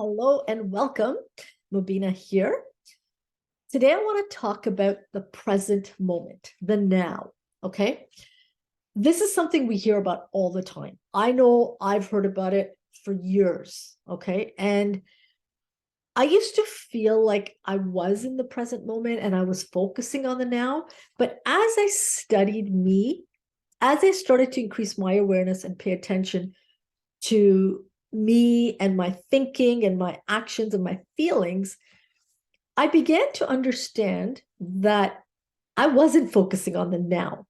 Hello and welcome. Mobina here. Today I want to talk about the present moment, the now. Okay. This is something we hear about all the time. I know I've heard about it for years. Okay. And I used to feel like I was in the present moment and I was focusing on the now. But as I studied me, as I started to increase my awareness and pay attention to me and my thinking and my actions and my feelings, I began to understand that I wasn't focusing on the now.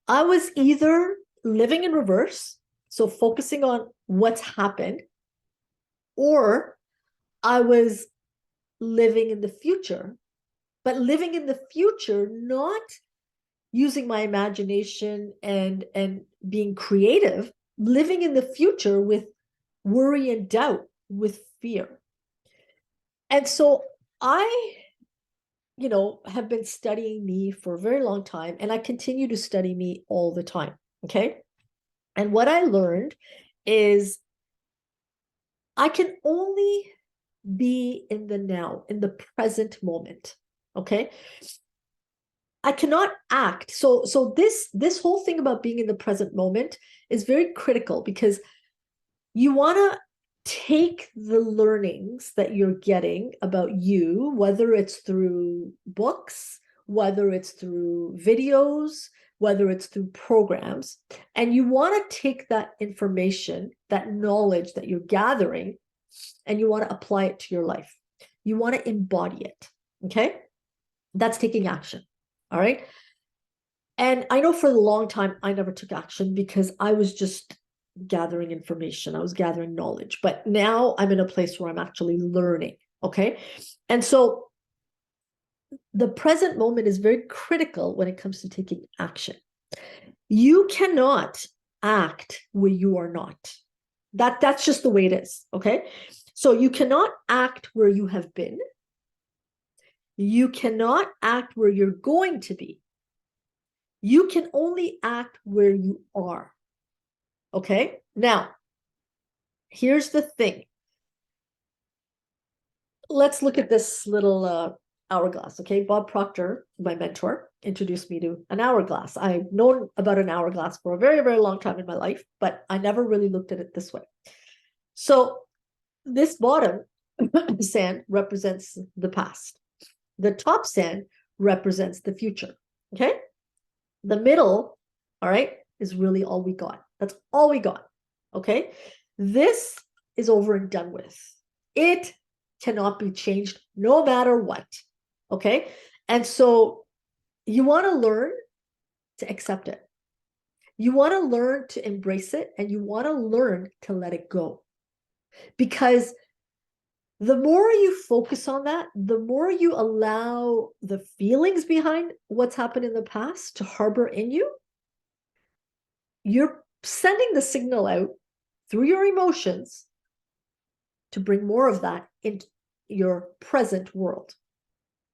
I was either living in reverse, so focusing on what's happened, or I was living in the future, but living in the future, not using my imagination and being creative, living in the future with worry and doubt, with fear. And so I have been studying me for a very long time, and I continue to study me all the time. Okay. And what I learned is I can only be in the now, in the present moment. Okay. I cannot act. So this whole thing about being in the present moment is very critical because you want to take the learnings that you're getting about you, whether it's through books, whether it's through videos, whether it's through programs, and you want to take that information, that knowledge that you're gathering, and you want to apply it to your life. You want to embody it. Okay. That's taking action. All right. And I know for a long time, I never took action because I was just gathering information. I was gathering knowledge. But now I'm in a place where I'm actually learning. Okay. And so the present moment is very critical when it comes to taking action. You cannot act where you are not. That's just the way it is. Okay. So you cannot act where you have been. You cannot act where you're going to be. You can only act where you are. Okay. Now, here's the thing. Let's look at this little hourglass. Okay. Bob Proctor, my mentor, introduced me to an hourglass. I've known about an hourglass for a very, very long time in my life, but I never really looked at it this way. So this bottom sand represents the past. The top sand represents the future. Okay. The middle, all right, is really all we got. That's all we got. Okay. This is over and done with. It cannot be changed no matter what. Okay. And so you want to learn to accept it. You want to learn to embrace it, and you want to learn to let it go. Because the more you focus on that, the more you allow the feelings behind what's happened in the past to harbor in you, you're sending the signal out through your emotions to bring more of that into your present world.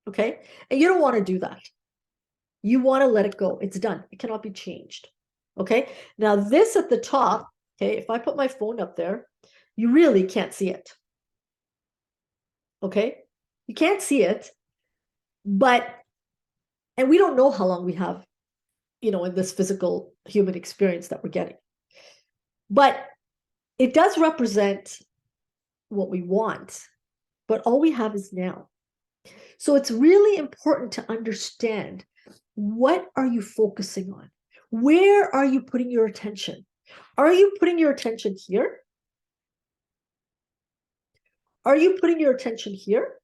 Okay. And you don't want to do that. You want to let it go. It's done. It cannot be changed. Okay. Now, this at the top, okay, if I put my phone up there, you really can't see it. Okay. You can't see it, and we don't know how long we have, in this physical human experience that we're getting. But it does represent what we want, but all we have is now. So it's really important to understand, what are you focusing on? Where are you putting your attention? Are you putting your attention here? Are you putting your attention here?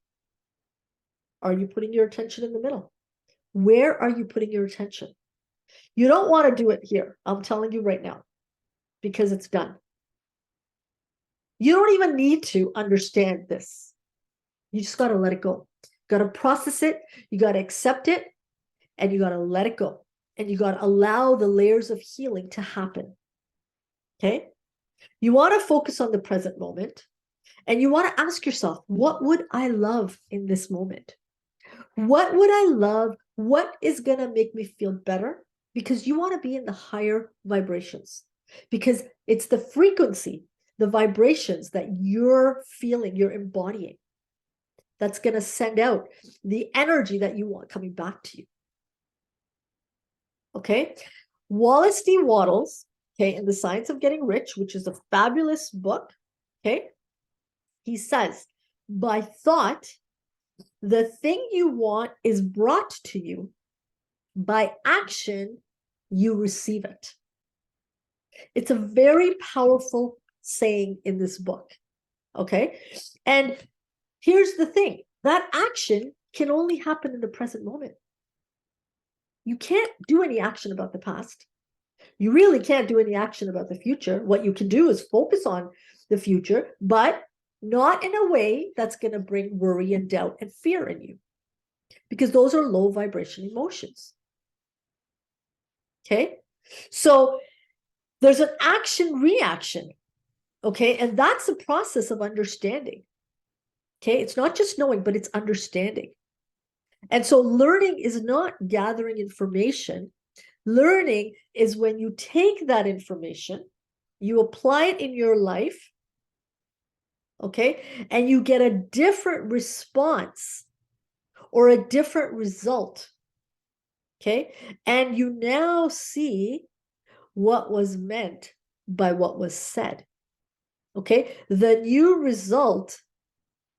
Are you putting your attention in the middle? Where are you putting your attention? You don't want to do it here. I'm telling you right now, because it's done. You don't even need to understand this. You just got to let it go. You got to process it. You got to accept it, and you got to let it go. And you got to allow the layers of healing to happen. Okay. You want to focus on the present moment, and you want to ask yourself, what would I love in this moment? What would I love? What is going to make me feel better? Because you want to be in the higher vibrations, because it's the frequency the vibrations that you're feeling, you're embodying. That's going to send out the energy that you want coming back to you. Okay. Wallace D. Wattles, okay, in The Science of Getting Rich, which is a fabulous book, okay, he says, by thought, the thing you want is brought to you. By action, you receive it. It's a very powerful saying in this book, okay? And here's the thing, that action can only happen in the present moment. You can't do any action about the past. You really can't do any action about the future. What you can do is focus on the future, but not in a way that's going to bring worry and doubt and fear in you, because those are low vibration emotions. Okay? So there's an action reaction. Okay? And that's the process of understanding. Okay? It's not just knowing, but it's understanding. And so learning is not gathering information. Learning is when you take that information, you apply it in your life, okay, and you get a different response or a different result, okay, and you now see what was meant by what was said, okay. The new result,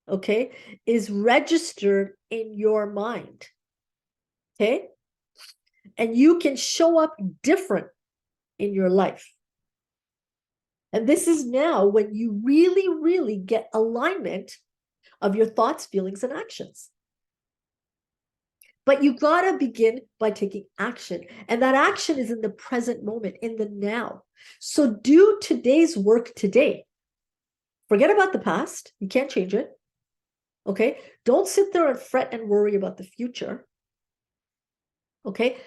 okay, is registered in your mind, okay, and you can show up different in your life. And this is now when you really, really get alignment of your thoughts, feelings, and actions. But you got to begin by taking action. And that action is in the present moment, in the now. So do today's work today. Forget about the past. You can't change it. Okay? Don't sit there and fret and worry about the future. Okay?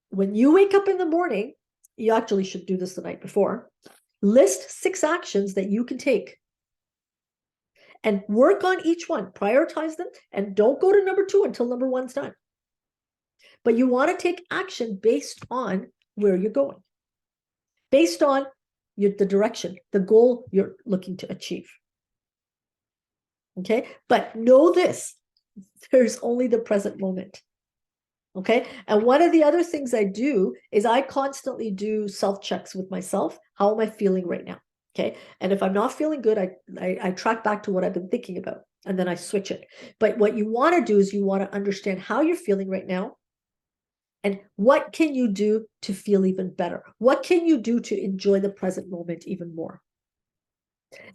When you wake up in the morning, you actually should do this the night before. List 6 actions that you can take and work on each one. Prioritize them and don't go to number 2 until number 1's done. But you want to take action based on where you're going, based on the direction, the goal you're looking to achieve. Okay? But know this, there's only the present moment. Okay? And one of the other things I do is I constantly do self-checks with myself. How am I feeling right now? Okay? And if I'm not feeling good, I track back to what I've been thinking about, and then I switch it. But what you want to do is you want to understand how you're feeling right now, and what can you do to feel even better? What can you do to enjoy the present moment even more?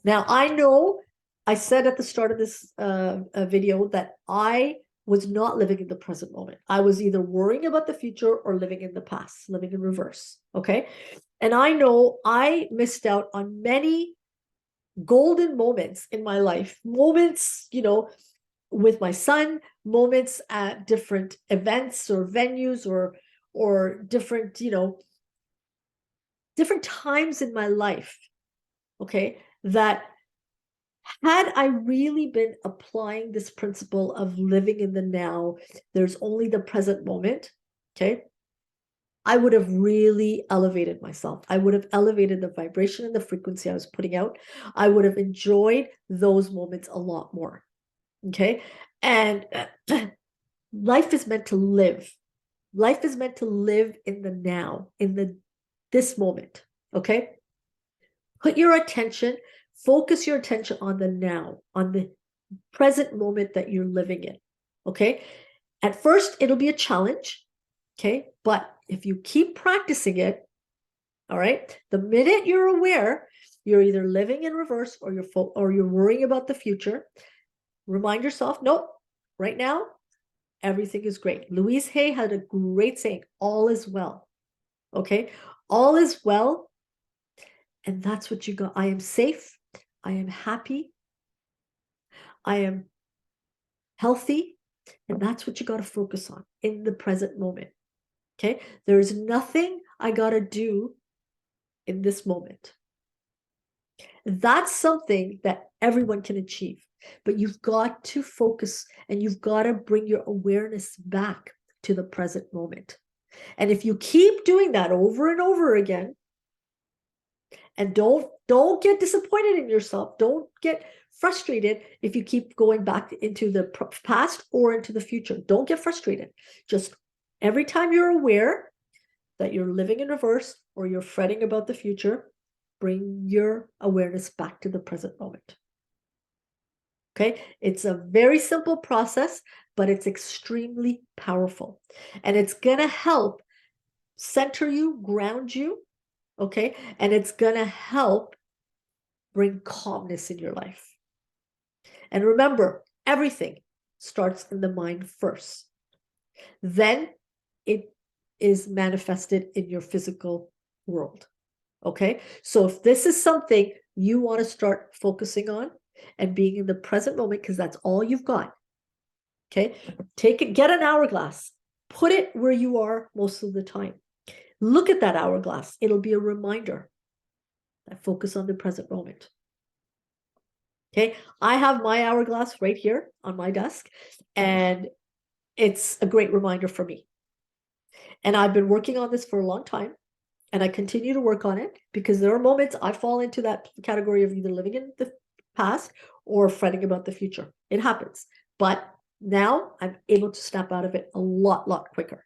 Now, I know I said at the start of this video that I was not living in the present moment. I was either worrying about the future or living in the past, living in reverse, okay? And I know I missed out on many golden moments in my life, moments, you know, with my son, moments at different events or venues or different, you know, different times in my life, okay, that had I really been applying this principle of living in the now, there's only the present moment, okay, I would have really elevated myself. I would have elevated the vibration and the frequency I was putting out. I would have enjoyed those moments a lot more, okay? And life is meant to live. Life is meant to live in the now, in this moment, okay? Put your attention, focus your attention on the now, on the present moment that you're living in, okay? At first, it'll be a challenge, okay? But if you keep practicing it, all right, the minute you're aware, you're either living in reverse or you're worrying about the future, remind yourself, nope, right now, everything is great. Louise Hay had a great saying, all is well, okay? All is well, and that's what you got. I am safe. I am happy. I am healthy. And that's what you got to focus on in the present moment. Okay? There's nothing I got to do in this moment. That's something that everyone can achieve. But you've got to focus and you've got to bring your awareness back to the present moment. And if you keep doing that over and over again, and don't Don't get disappointed in yourself. Don't get frustrated if you keep going back into the past or into the future. Don't get frustrated. Just every time you're aware that you're living in reverse or you're fretting about the future, bring your awareness back to the present moment. Okay, it's a very simple process, but it's extremely powerful. And it's going to help center you, ground you, okay? And it's going to help bring calmness in your life. And remember, everything starts in the mind first. Then it is manifested in your physical world. Okay, so if this is something you want to start focusing on and being in the present moment, because that's all you've got. Okay, take it, get an hourglass, put it where you are most of the time. Look at that hourglass. It'll be a reminder that focus on the present moment. Okay, I have my hourglass right here on my desk, and it's a great reminder for me. And I've been working on this for a long time. And I continue to work on it because there are moments I fall into that category of either living in the past or fretting about the future. It happens. But now I'm able to snap out of it a lot quicker.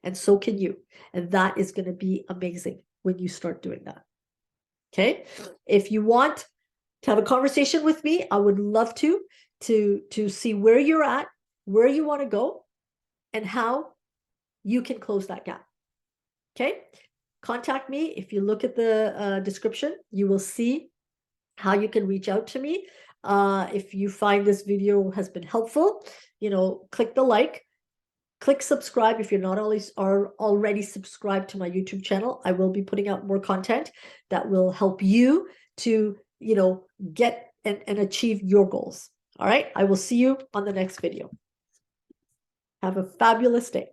And so can you. And that is going to be amazing when you start doing that. Okay. If you want to have a conversation with me, I would love to see where you're at, where you want to go, and how you can close that gap. Okay. Contact me. If you look at the description, you will see how you can reach out to me. If you find this video has been helpful, click the like, click subscribe if you're not already subscribed to my YouTube channel. I will be putting out more content that will help you to, get and achieve your goals. All right. I will see you on the next video. Have a fabulous day.